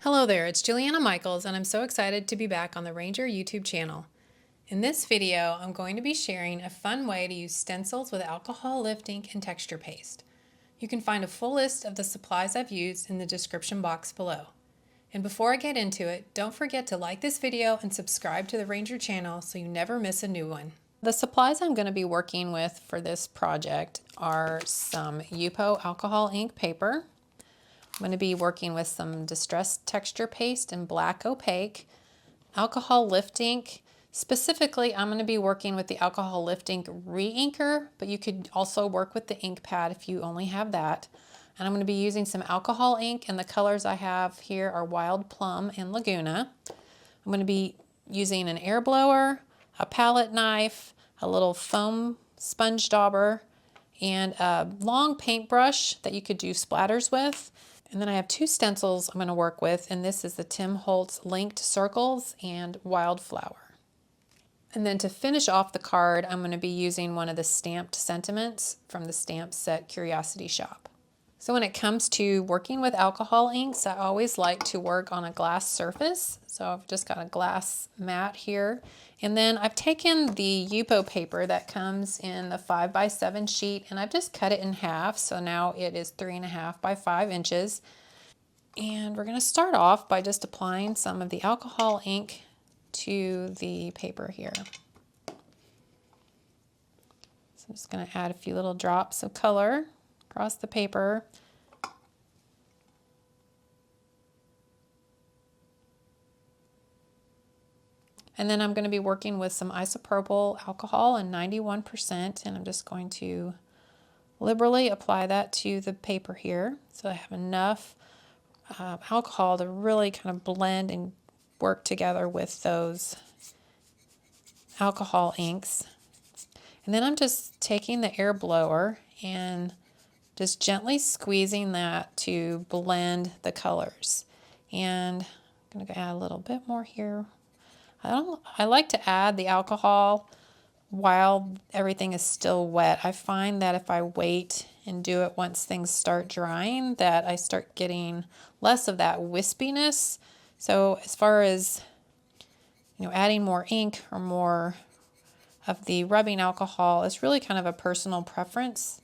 Hello there, it's Juliana Michaels and I'm so excited to be back on the Ranger YouTube channel. In this video, I'm going to be sharing a fun way to use stencils with alcohol lift ink and texture paste. You can find a full list of the supplies I've used in the description box below. And before I get into it, don't forget to like this video and subscribe to the Ranger channel so you never miss a new one. The supplies I'm going to be working with for this project are some Yupo alcohol ink paper. I'm going to be working with some distressed texture paste in black opaque, alcohol lift ink. Specifically, I'm going to be working with the alcohol lift ink re-inker, but you could also work with the ink pad if you only have that. And I'm going to be using some alcohol ink, and the colors I have here are Wild Plum and Laguna. I'm going to be using an air blower, a palette knife, a little foam sponge dauber, and a long paintbrush that you could do splatters with. And then I have two stencils I'm going to work with, and this is the Holtz Linked Circles and Wildflower. And then to finish off the card, I'm going to be using one of the stamped sentiments from the stamp set Curiosity Shop. So when it comes to working with alcohol inks, I always like to work on a glass surface. So I've just got a glass mat here. And then I've taken the Yupo paper that comes in the 5x7 sheet, and I've just cut it in half. So now it is 3.5 by 5 inches. And we're going to start off by just applying some of the alcohol ink to the paper here. So I'm just going to add a few little drops of color across the paper. And then I'm going to be working with some isopropyl alcohol and 91%, and I'm just going to liberally apply that to the paper here. So I have enough alcohol to really kind of blend and work together with those alcohol inks. And then I'm just taking the air blower and just gently squeezing that to blend the colors. And I'm going to add a little bit more here. I like to add the alcohol while everything is still wet. I find that if I wait and do it once things start drying, that I start getting less of that wispiness. So as far as adding more ink or more of the rubbing alcohol, it's really kind of a personal preference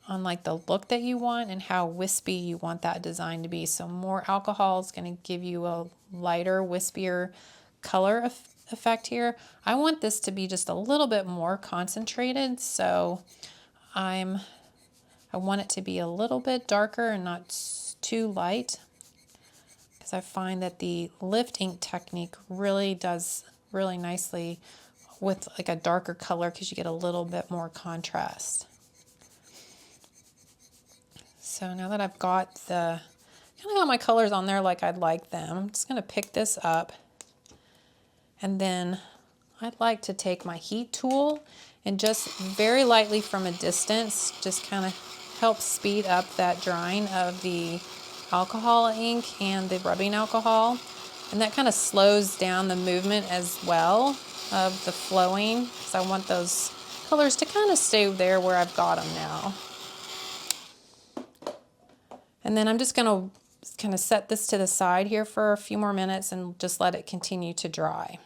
on like the look that you want and how wispy you want that design to be. So more alcohol is going to give you a lighter, wispier color effect here. I want this to be just a little bit more concentrated, so I want it to be a little bit darker and not too light, because I find that the lift ink technique really does really nicely with like a darker color because you get a little bit more contrast. So now that I've got kind of got my colors on there like I'd like them, I'm just going to pick this up. And then I'd like to take my heat tool and just very lightly from a distance, just kind of help speed up that drying of the alcohol ink and the rubbing alcohol. And that kind of slows down the movement as well of the flowing, because I want those colors to kind of stay there where I've got them now. And then I'm just going to kind of set this to the side here for a few more minutes and just let it continue to dry.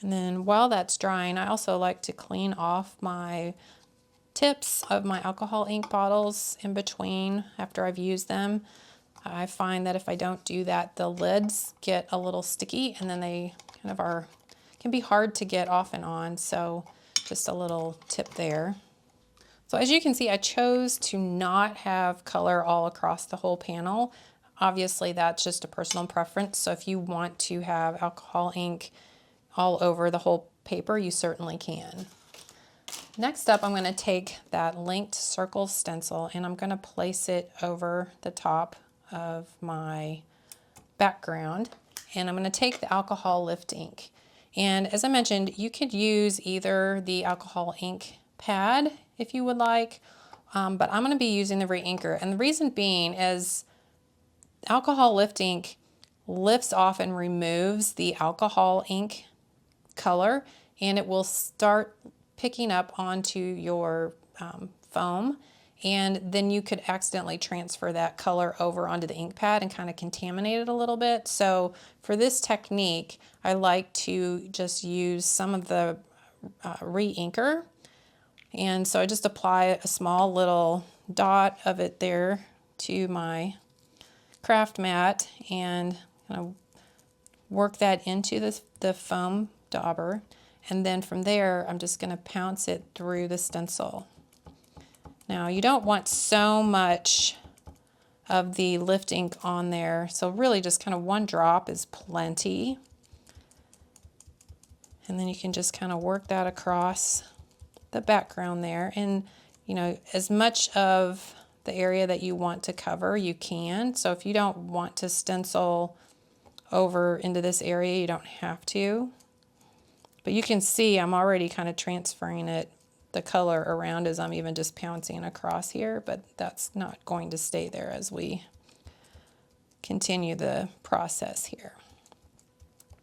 And then while that's drying, I also like to clean off my tips of my alcohol ink bottles in between after I've used them. I find that if I don't do that, the lids get a little sticky, and then they kind of can be hard to get off and on. So just a little tip there. So as you can see, I chose to not have color all across the whole panel. Obviously, that's just a personal preference. So if you want to have alcohol ink all over the whole paper, you certainly can. Next up, I'm going to take that linked circle stencil and I'm going to place it over the top of my background. And I'm going to take the alcohol lift ink. And as I mentioned, you could use either the alcohol ink pad if you would like, but I'm going to be using the re-inker. And the reason being is alcohol lift ink lifts off and removes the alcohol ink color, and it will start picking up onto your foam, and then you could accidentally transfer that color over onto the ink pad and kind of contaminate it a little bit. So for this technique, I like to just use some of the re-inker. And so I just apply a small little dot of it there to my craft mat and kind of work that into the foam dauber. And then from there, I'm just going to pounce it through the stencil. Now, you don't want so much of the lift ink on there, so really just kind of one drop is plenty. And then you can just kind of work that across the background there. And, you know, as much of the area that you want to cover, you can. So if you don't want to stencil over into this area, you don't have to. But you can see I'm already kind of transferring the color around as I'm even just pouncing across here, but that's not going to stay there as we continue the process here.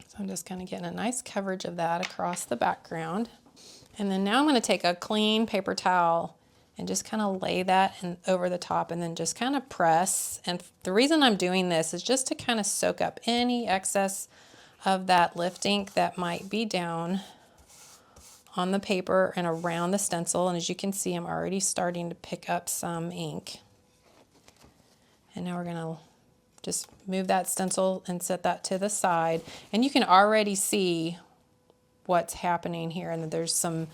So I'm just kind of getting a nice coverage of that across the background. And then now I'm going to take a clean paper towel and just kind of lay that over the top and then just kind of press. And the reason I'm doing this is just to kind of soak up any excess of that lift ink that might be down on the paper and around the stencil. And as you can see, I'm already starting to pick up some ink. And now we're going to just move that stencil and set that to the side. And you can already see what's happening here, and that there's some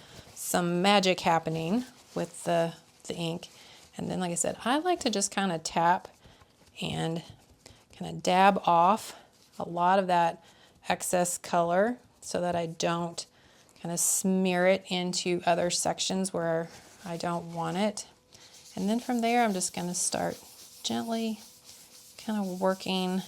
magic happening with the ink. And then, like I said, I like to just kind of tap and kind of dab off a lot of that excess color so that I don't kind of smear it into other sections where I don't want it. And then from there, I'm just going to start gently kind of working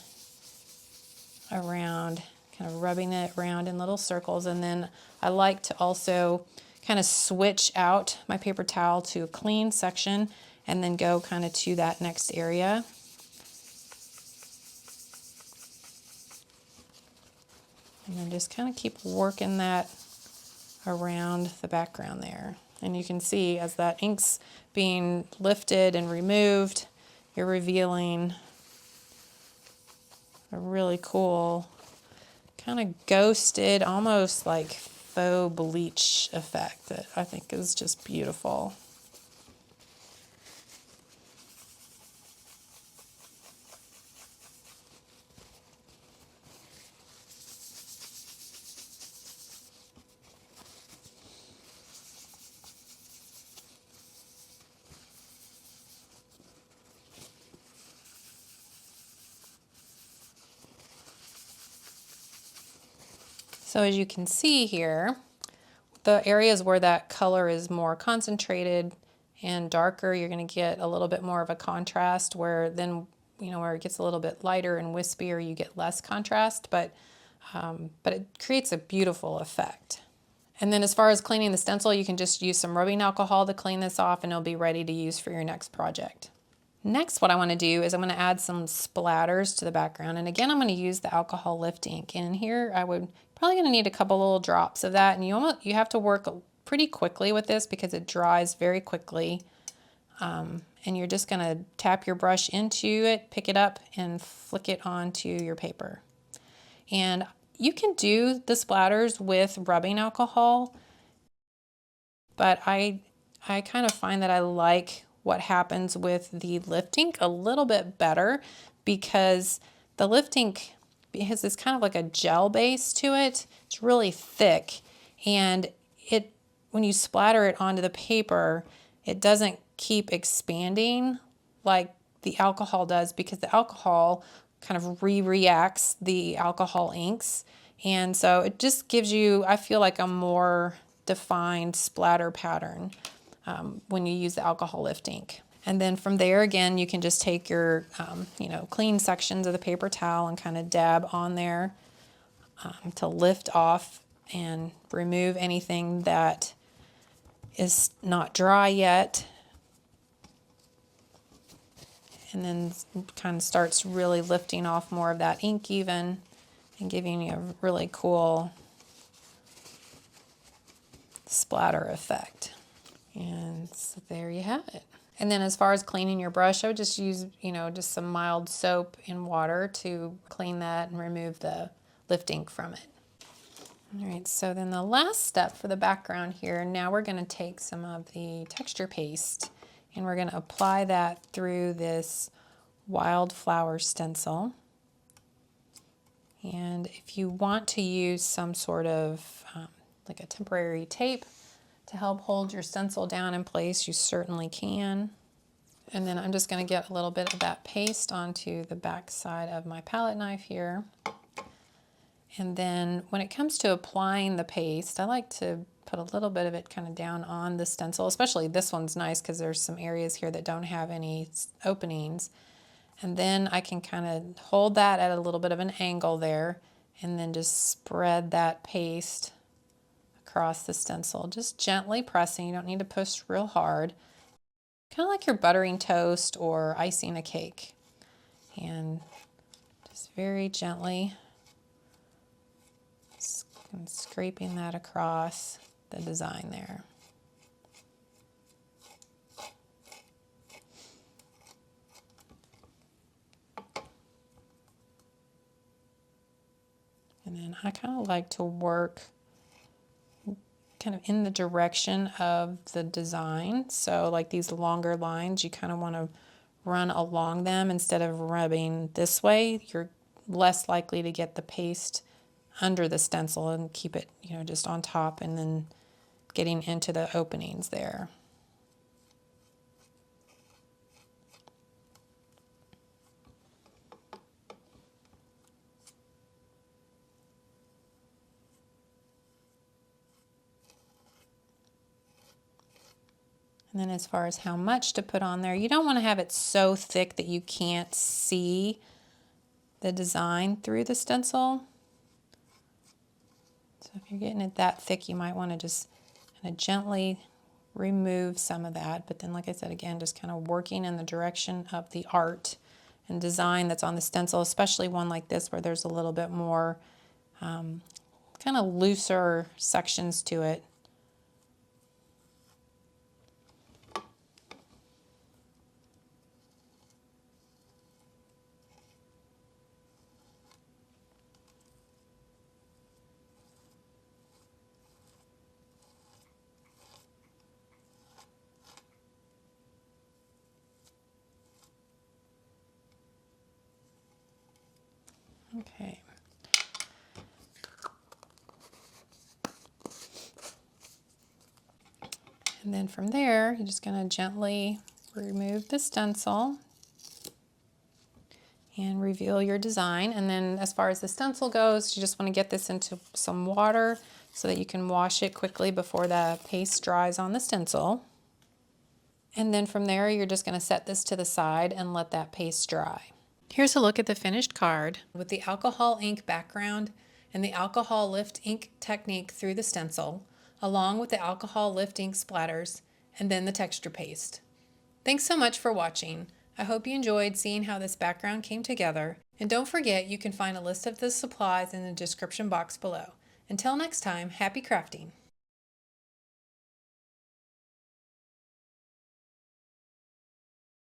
around, kind of rubbing it around in little circles. And then I like to also kind of switch out my paper towel to a clean section and then go kind of to that next area. And then just kind of keep working that around the background there. And you can see as that ink's being lifted and removed, you're revealing a really cool kind of ghosted, almost like faux bleach effect that I think is just beautiful. So as you can see here, the areas where that color is more concentrated and darker, you're going to get a little bit more of a contrast, where then, you know, where it gets a little bit lighter and wispier, you get less contrast, but it creates a beautiful effect. And then as far as cleaning the stencil, you can just use some rubbing alcohol to clean this off and it'll be ready to use for your next project. Next, what I want to do is I'm going to add some splatters to the background. And again, I'm going to use the alcohol lift ink. And here I would probably going to need a couple little drops of that. And you have to work pretty quickly with this because it dries very quickly. And you're just going to tap your brush into it, pick it up, and flick it onto your paper. And you can do the splatters with rubbing alcohol, but I kind of find that I like what happens with the lift ink a little bit better, because the lift ink has this kind of like a gel base to it. It's really thick, and when you splatter it onto the paper, it doesn't keep expanding like the alcohol does, because the alcohol kind of reacts the alcohol inks. And so it just gives you, I feel like, a more defined splatter pattern when you use the alcohol lift ink. And then from there, again, you can just take your clean sections of the paper towel and kind of dab on there to lift off and remove anything that is not dry yet. And then kind of starts really lifting off more of that ink even, and giving you a really cool splatter effect. And so there you have it. And then as far as cleaning your brush, I would just use, just some mild soap and water to clean that and remove the lift ink from it. All right, so then the last step for the background here, now we're going to take some of the texture paste and we're going to apply that through this Wildflower stencil. And if you want to use some sort of like a temporary tape to help hold your stencil down in place, you certainly can. And then I'm just going to get a little bit of that paste onto the back side of my palette knife here. And then when it comes to applying the paste, I like to put a little bit of it kind of down on the stencil, especially this one's nice because there's some areas here that don't have any openings. And then I can kind of hold that at a little bit of an angle there and then just spread that paste across the stencil, just gently pressing. You don't need to push real hard. Kind of like you're buttering toast or icing a cake. And just very gently scraping that across the design there. And then I kind of like to work kind of in the direction of the design. So like these longer lines, you kind of want to run along them instead of rubbing this way. You're less likely to get the paste under the stencil and keep it, just on top and then getting into the openings there. And then as far as how much to put on there, you don't want to have it so thick that you can't see the design through the stencil. So if you're getting it that thick, you might want to just kind of gently remove some of that. But then, like I said, again, just kind of working in the direction of the art and design that's on the stencil, especially one like this where there's a little bit more kind of looser sections to it. Okay. And then from there, you're just going to gently remove the stencil and reveal your design. And then as far as the stencil goes, you just want to get this into some water so that you can wash it quickly before the paste dries on the stencil. And then from there, you're just going to set this to the side and let that paste dry. Here's a look at the finished card with the alcohol ink background and the alcohol lift ink technique through the stencil, along with the alcohol lift ink splatters, and then the texture paste. Thanks so much for watching. I hope you enjoyed seeing how this background came together, and don't forget you can find a list of the supplies in the description box below. Until next time, happy crafting!